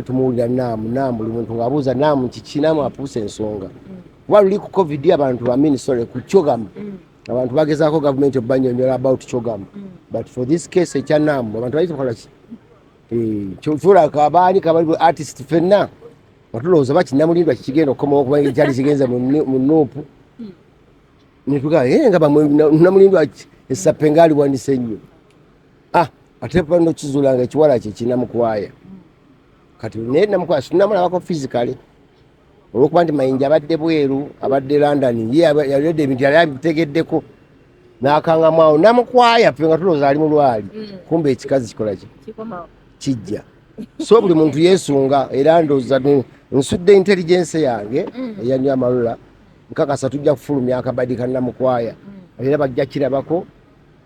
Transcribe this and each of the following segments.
tumuwulira namu buli muntu ng'abuuza namu kikinamu apuusa ensonga kuba luli ku covid abantu baminisole ku kyogamu abantu bagezaako gavumenti okubanyonyola about kyogamu but for this case ekya namu abantu bali tukola ki kyofula kabaani kabali artist fenna watulowooza bakinamulindwa kikigenda okukomawo okubanga kyali kigenza mu nuupu nitugaa nga namulindwa esapengaali bwanise nnyo ate pano kizuulanga ekiwala kye kinamukwaya kati naye namukwaya sinamulabako physically olwokuba nti mayinja abadde bweru abadde London ye yalidde ebintu yali abitegeddeko n'akangamu awo namukwaya ffe nga tulowooza ali mulwali kumbe ekikazi kikola ki kijja so buli muntu yeesunga era ndowooza nsudde intelligence yange eyanywa amalula nkakasa tujja kufulumya akabadi kannamukwaya era bajja kirabako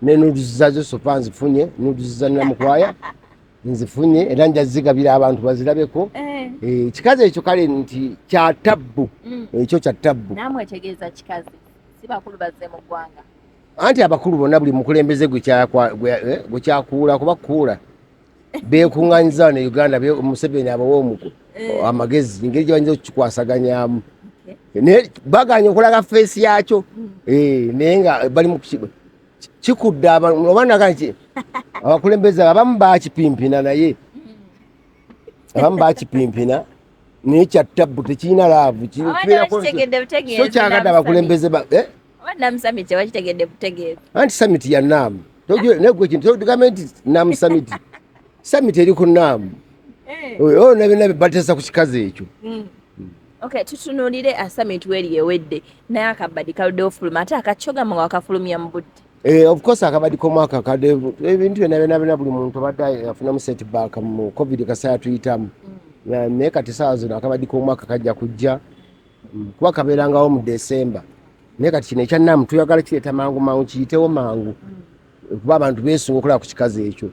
nenuduziza zo sofa nzifunye nuduziza namukwaya nzifunye era njazigabira abantu bazirabeko kikazi ekyo kale nti kya tabbu ekyo kya tabbu namwe etegeeza kikazi si bakulu bazze mu ggwanga anti abakulu bonna buli mukulembeze gwe kyakuula kuba kuula beekuŋŋanyiza ne Uganda Museveni abawa omuko amagezi engeri gye bayinza okukikwasaganyamu baganya okulaga feesi yakyo naye nga bali mu kikudde oba naga abakulembeze abamu bakipimpina naye abamu bakipimpina naye kya tabbu tekirina laavu so kyagadde abakulembeze anti samiti ya naamu negwe kintu tugambe nti naamu samiti eri ku naamu nabe batesa ku kikazi ekyo. Okay, tutunuulire summit weri ewedde naye akabadi kaludde ofuluma ate akakyogamu nga wakafulumya mu budde. Of course akabadi komwaka kadde ebintu byonna buli muntu abadde afunamu setback mu covid kaseera tuyitamu naye kati saawa zino akabadi komwaka kajja kujja kuba kabeerangawo mu December naye kati kino ekyannamu tuyagala kireeta mangu kiyitewo mangu kuba abantu beesunga okulaba ku kikazi ekyo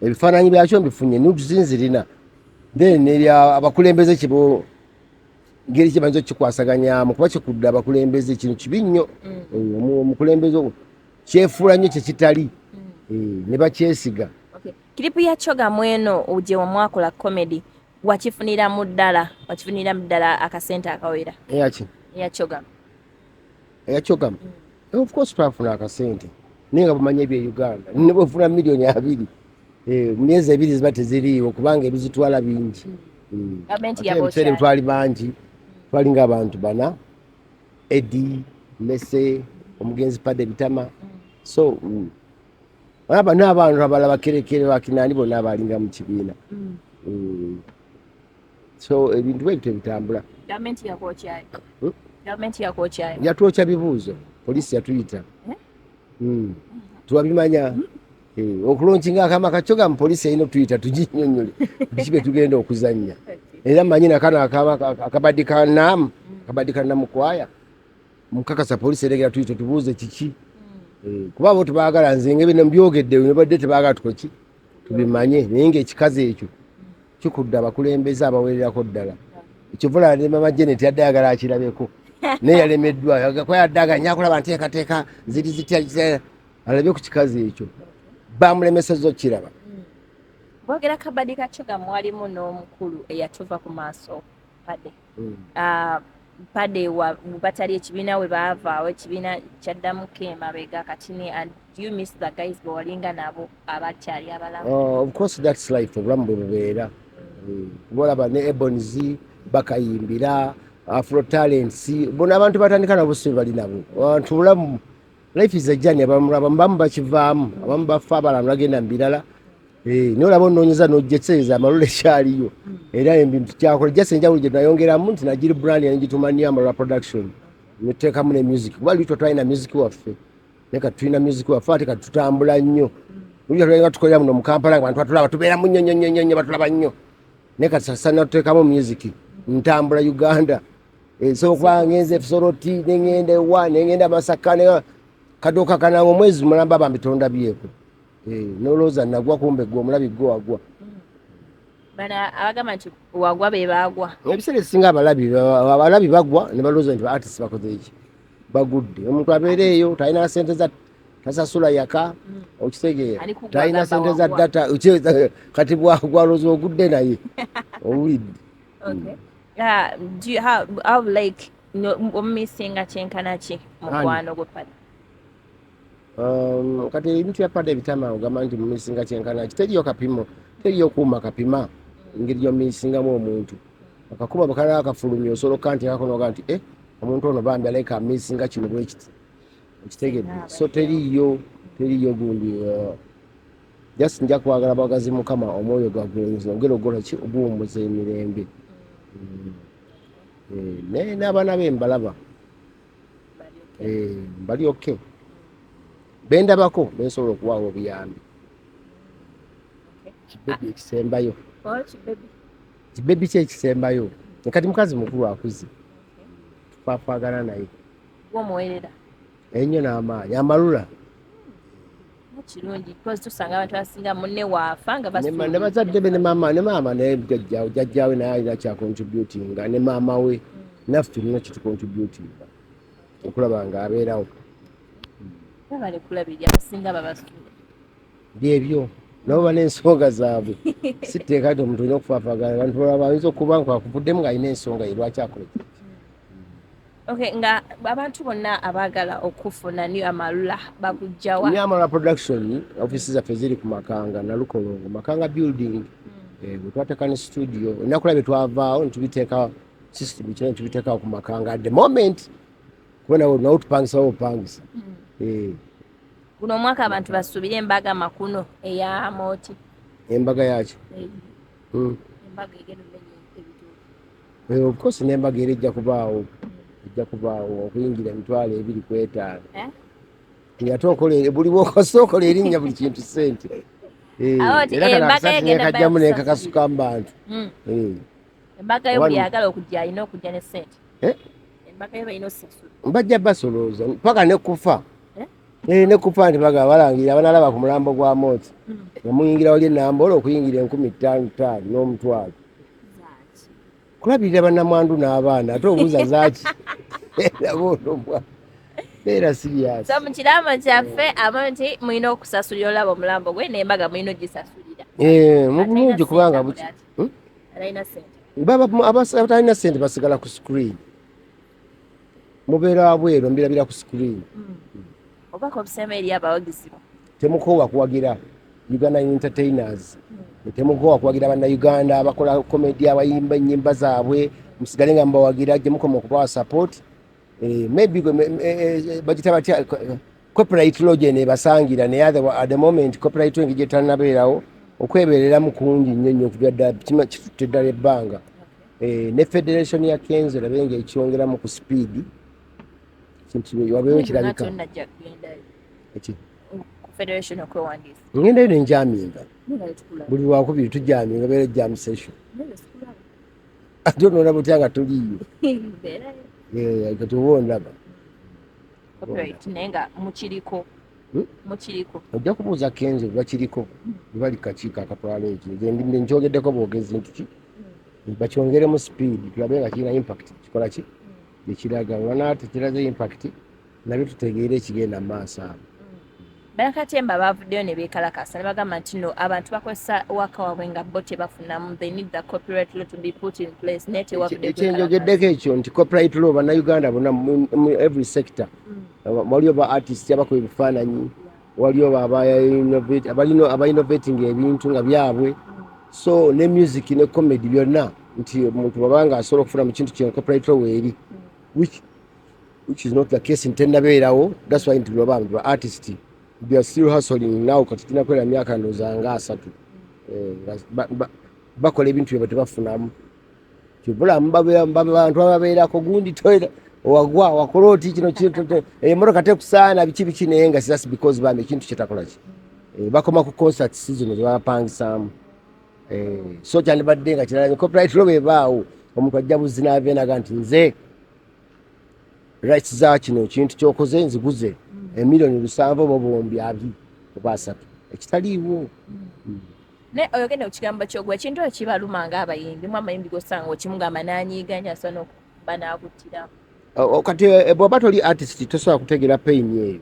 ebifaananyi byakyo mbifunye nutuzinzirina then abakulembeze kibo ngeri kye banzo kikwasaganyamu kuba kikudde abakulembeze kino kibi nnyo omukulembeze kyefuula nnyo kye kitali ne bakyesiga. Kiripu ya kyogamu eno uje wamwakola comedy wakifuniramu ddala akasente akawera ya kyogamu of course twafuna akasente naye nga bumanye ebye Uganda ne bwefuna $2 million mu myezi 2 ziba teziriiwo kubanga ebizitwala bingi ebiseera twali bangi twali ng'abantu bana Eddie Mese Omugenzi Paddy Bitama so aba n'abantu abalala bakerekere bakinani bonna abalinga mu kibiina so ebintu bwebyo bitambula. Gavumenti yakwochayo yatwokya bibuuzo poliisi yatuyita tubabimanya okulonkinga akama kakyoga mu poliisi erina otuyita tuginyonyole biki bye tugenda okuzannya era manyi nakano akabadi kannamukwaya mukakasa poliisi eregera tuyita tubuuze kiki kuba bo tebaagala nze ng'ebino mbyogedde ne badde tebaagala tukoki tubimanye naye ng'ekikazi ekyo kikudde abakulembeze abawererako ddala ekivula Mama Janet yadde ayagala akirabeko naye yalemeddwa kwa yadde aganya akulaba nteekateeka ziri zitya alabe ku kikazi ekyo bamulemesezza okiraba. Bwogera kabadi kakyogamu walimu n'omukulu eyatuva ku maaso Paddy batali ekibiina we baavaawo ekibiina kyaddamu emabega kati and you miss the guys bewalinga nabo abakyali abalamu. Of course that's life obulamu bwe bubeera bolaba ne Eboniz bakayimbira Afro Talents bona abantu batandika nabusubi bali nabo abantu bulamu life is a journey abamu bakivaamu abamu bafa abalala bagenda mbirala nolaba onoonyeza n'ojjetseza amalula ekyaliyo era ebintu kyakola jase enjawulo gye nayongeramu nti nagiri brand yangitumani amalula production neteekamu ne music kuba lwitwa twalina music waffe naye kati tulina music waffe ate kati tutambula nnyo lwitwa twalinga tukolera muno mu Kampala nga bantu batulaba tubeeramu nnyo batulaba nnyo naye kati sasana tuteekamu music ntambula Uganda so kuba ngenze Soroti nengende ewa nengenda Masaka kadoka kana omwezi mulamba bambitonda byeko noloza nagwa kumbe gwo mulabi gwo agwa bana abagamba nti wagwa be bagwa ebiseera singa abalabi bagwa ne baloza nti artists bakoze iki bagudde omuntu abeereeyo talina sente za tasasula yaka okitegeera talina sente za data kati bwalooza ogudde naye owulidde. Do you have like omumisinga kyenkana ki mukwano gwe Paddy? Kati ebintu bya Paddy Bitama ogamba nti mumisinga kyenkana ki, teriyo kapimo, teriyo kuuma kapima engeri gyomumisingamu omuntu. Akakuba bakala akafulumya osoloka nti akakonoga nti omuntu ono bambi alaika amisinga kino bwe kiti okitegedde. So teriyo gundi just nja kwagala bagazi Mukama omwoyo gwagwenzi ongera ogola ki obuwummuza emirembe. N'abaana be mbalaba bali okay, bendabako bensobola okuwaawo obuyambi. Kibebi ekisembayo, kibebi kye ekisembayo kati mukazi mukulu akuze tufaafagana naye womuwerera ennyo n'amaanyi amalula kirungi because tusanga abantu abasinga munne waafa nga ne bazadde be ne maama naye jjajjaawe naye alina kyakontributinga ne maama we naffe tulina kitukontributinga okulaba nga abeerawo. babalekulabiri abasinga babasuula byebyo nabo bana ensonga zaabwe sitteeka nti omuntu olina okufaafagana abantu balala bayinza okuba nkakuvuddemu ng'alina ensonga ye lwaki akola ki. Okay, nga abantu bonna abaagala okufuna ni amalula bakujjawa. Ni amalula production offices zaffe ziri ku Makanga Nalukolongo Makanga building. Bwe twateeka ne studio ennaku laba twavaawo ne tubiteeka system kino tubiteeka ku Makanga at the moment kubona nawo tupangisa obupangisa. Guno omwaka abantu basuubira embaga makuno eya Amoti. Embaga yaki? Embaga egenda ebituufu. Of course n'embaga era ejja kubaawo. Ejja kubaawo okuyingira emitwalo 2.5. Ate okola buli bw'okasookola erinnya buli kintu ssente. Embaga egenda kajjamu n'enkakasuka mu bantu. Embaga yo buli yagala okujja alina okujja ne ssente. Embaga yo balina osasula. Bajja basolooza mpaka ne kufa. Ne kufa nti baga balangira abanalaba ku mulambo gwa Amoti. Nga muyingira wali enambola okuyingira 15,000 n'omutwalo. Kulabirira bannamwandu n'abaana ate obuuza zaaki era serious. So mu kiramo kyaffe Amoti mulina okusasulira olaba omulambo gwe n'embaga mulina ogisasulira. Mu bulungi kubanga buki alina ssente. Abatalina ssente basigala ku screen. Mubeera wabweru mbirabira ku screen. Obako obusema eri abawagizi. Temukoowa kuwagira Uganda entertainers. Temukoowa kuwagira bannayuganda abakola comedy abayimba ennyimba zaabwe musigale nga mbawagira gye mukoma okubawa support. Maybe bagita batya copyright law gye nebasangira naye at the moment copyright law gye tannabeerawo okweberera mu kungi nnyo okubya ddala kitutte ddala ebbanga. Ne federation ya Kenzo labe nga ekyongeramu ku speed kintu wabeewo kirabika. Federation okwewandiisa ngenda eno enjaminga buli lwakubiri tujaminga beera jam session ate onoona butya nga tuliyo kati oba ondaba naye nga mukiriko ojja kubuuza Kenzo bakiriko bali kakiiko akatwala ekyo nkyogeddeko boogezi nti ki bakyongeremu speed tulabe nga kirina impact kikola ki ekiraga wana tekiraze impact nabyo tutegeere ekigenda mu maaso abo. Banakatemba bavuddeyo ne beekalakasa ne bagamba nti no abantu bakozesa waka waabwe nga bo tebafunamu they need the copyright law to be put in place. Ekyenjogeddeko ekyo nti copyright law bannayuganda bonna mu every sector waliyo ba artist abakola ebifaananyi waliyo aba-innovating ebintu nga byabwe so ne music ne comedy byonna nti omuntu wabanga asobola okufuna mu kintu kino copyright law weeri which is not the case ntennabeerawo. That's why nti abantu ba artist they are still hustling now kati tinakwera myaka ndooza nga 3 bakola ebintu bye tebafunamu kibulamu bantu ababeerako gundi toira owagwa wakola oti kino emotoka tekusaana biki naye nga just because bambi ekintu kyetakola ki bakoma ku concert season zebapangisaamu so kyandibadde nga kirala copyright law bebaawo omuntu ajja buzzi n'abenaga nti nze rights za kino kintu kyokoze nziguze emiliyoni 7 bombi 2 oba 3 ekitaliiwo. Ne oyogedde ku kigambo kyogwa ekintu ekibaluma ng'abayimbi mu amayimbi gosanga okimugamba n'anyiiganya asa n'okuba n'akuttira. Kati bw'oba toli artist tosobola kutegeera pain eyo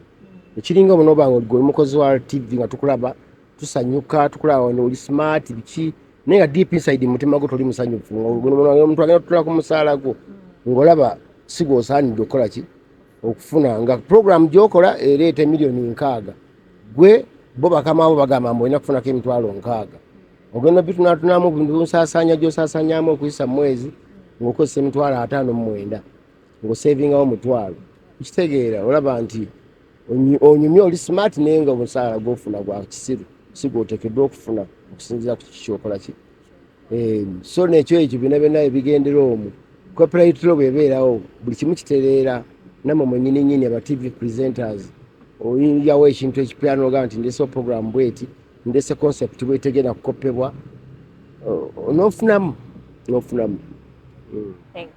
ekiringa omunobanga oli mukozi wa TV nga tukulaba tusanyuka tukulaba oli smart biki naye nga deep inside mutima gwo toli musanyufu omuntu agenda tutula ku musaala gwo ngolaba sigwosaanidde okukola ki okufuna nga program gyokola ereeta miliyoni 6 gwe bo bakama abo bagamba mbu olina kufunako emitwalo 6 ogenda bitunatunamu bintu nsaasaanya gyosaasaanyamu okuyisa mu mwezi ng'okozesa emitwalo 59 ng'osevingawo mutwalo kitegeera olaba nti onyumye oli smart naye nga omusaala gw'ofuna gwa kisiru si gw'oteekeddwa okufuna okusinziira ku kikyokola ki so nekyo ekyo byonna byonna ebigendera omwo copyright law bwebeerawo buli kimu kitereera namwe mwenyininyini aba TV presenters oyinjawo ekintu ekipya n'ogamba nti ndesewo program bweti ndese concept bweti egenda kukopebwa n'ofunamu. Thanks.